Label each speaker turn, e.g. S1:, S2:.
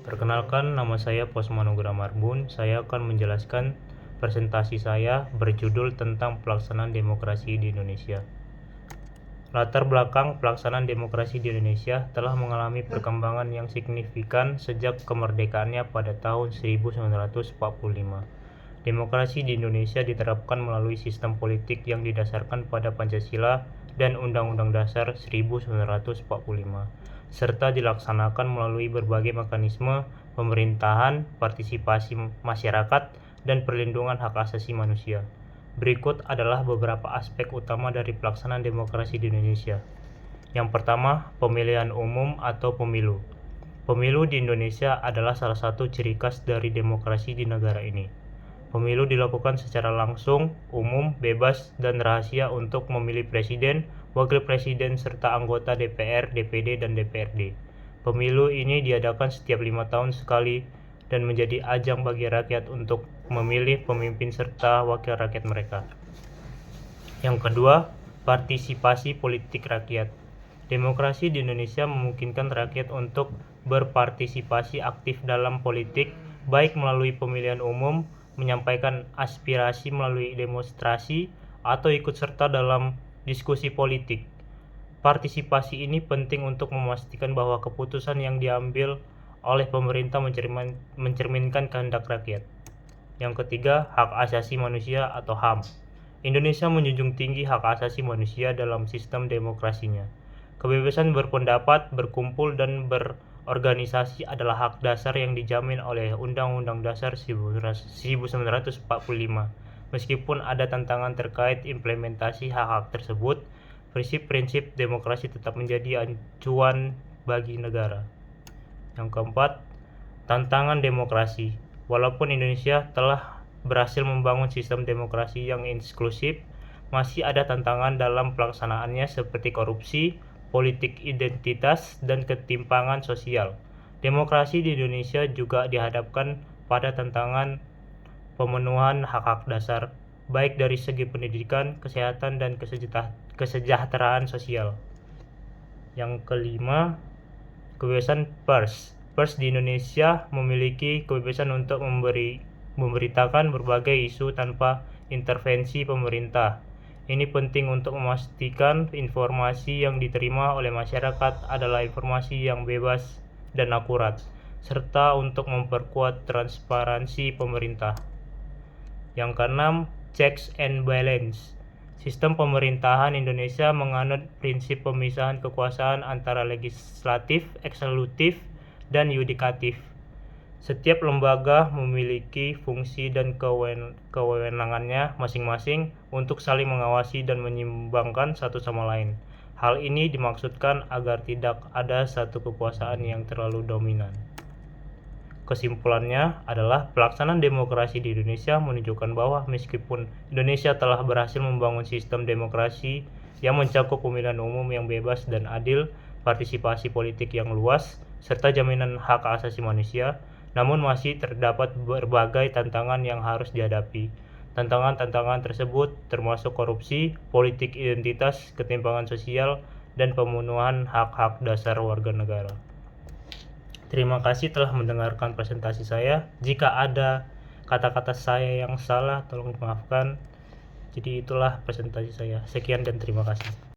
S1: Perkenalkan, nama saya Posmanugra Marbun. Saya akan menjelaskan presentasi saya berjudul tentang pelaksanaan demokrasi di Indonesia. Latar belakang pelaksanaan demokrasi di Indonesia telah mengalami perkembangan yang signifikan sejak kemerdekaannya pada tahun 1945. Demokrasi di Indonesia diterapkan melalui sistem politik yang didasarkan pada Pancasila dan Undang-Undang Dasar 1945, serta dilaksanakan melalui berbagai mekanisme pemerintahan, partisipasi masyarakat, dan perlindungan hak asasi manusia. Berikut adalah beberapa aspek utama dari pelaksanaan demokrasi di Indonesia. Yang pertama, pemilihan umum atau pemilu. Pemilu di Indonesia adalah salah satu ciri khas dari demokrasi di negara ini. Pemilu dilakukan secara langsung, umum, bebas, dan rahasia untuk memilih presiden, wakil presiden, serta anggota DPR, DPD, dan DPRD. Pemilu ini diadakan setiap 5 tahun sekali dan menjadi ajang bagi rakyat untuk memilih pemimpin serta wakil rakyat mereka. Yang kedua, partisipasi politik rakyat. Demokrasi di Indonesia memungkinkan rakyat untuk berpartisipasi aktif dalam politik, baik melalui pemilihan umum, menyampaikan aspirasi melalui demonstrasi, atau ikut serta dalam diskusi politik. Partisipasi ini penting untuk memastikan bahwa keputusan yang diambil oleh pemerintah mencerminkan kehendak rakyat. Yang ketiga, hak asasi manusia atau HAM. Indonesia menjunjung tinggi hak asasi manusia dalam sistem demokrasinya. Kebebasan berpendapat, berkumpul, dan berorganisasi adalah hak dasar yang dijamin oleh Undang-Undang Dasar 1945. Meskipun ada tantangan terkait implementasi hak-hak tersebut, prinsip-prinsip demokrasi tetap menjadi acuan bagi negara. Yang keempat, tantangan demokrasi. Walaupun Indonesia telah berhasil membangun sistem demokrasi yang inklusif, masih ada tantangan dalam pelaksanaannya seperti korupsi, politik identitas, dan ketimpangan sosial. Demokrasi di Indonesia juga dihadapkan pada tantangan pemenuhan hak-hak dasar, baik dari segi pendidikan, kesehatan, dan kesejahteraan sosial. Yang kelima, kebebasan pers. Pers di Indonesia memiliki kebebasan untuk memberitakan berbagai isu tanpa intervensi pemerintah. Ini penting untuk memastikan informasi yang diterima oleh masyarakat adalah informasi yang bebas dan akurat, serta untuk memperkuat transparansi pemerintah. Yang keenam, checks and balance. Sistem pemerintahan Indonesia menganut prinsip pemisahan kekuasaan antara legislatif, eksekutif, dan yudikatif. Setiap lembaga memiliki fungsi dan kewenangannya masing-masing untuk saling mengawasi dan menyeimbangkan satu sama lain. Hal ini dimaksudkan agar tidak ada satu kekuasaan yang terlalu dominan. Kesimpulannya adalah pelaksanaan demokrasi di Indonesia menunjukkan bahwa meskipun Indonesia telah berhasil membangun sistem demokrasi yang mencakup pemilihan umum yang bebas dan adil, partisipasi politik yang luas, serta jaminan hak asasi manusia, namun masih terdapat berbagai tantangan yang harus dihadapi. Tantangan-tantangan tersebut termasuk korupsi, politik identitas, ketimpangan sosial, dan pemenuhan hak-hak dasar warga negara. Terima kasih telah mendengarkan presentasi saya. Jika ada kata-kata saya yang salah, tolong maafkan. Jadi itulah presentasi saya. Sekian dan terima kasih.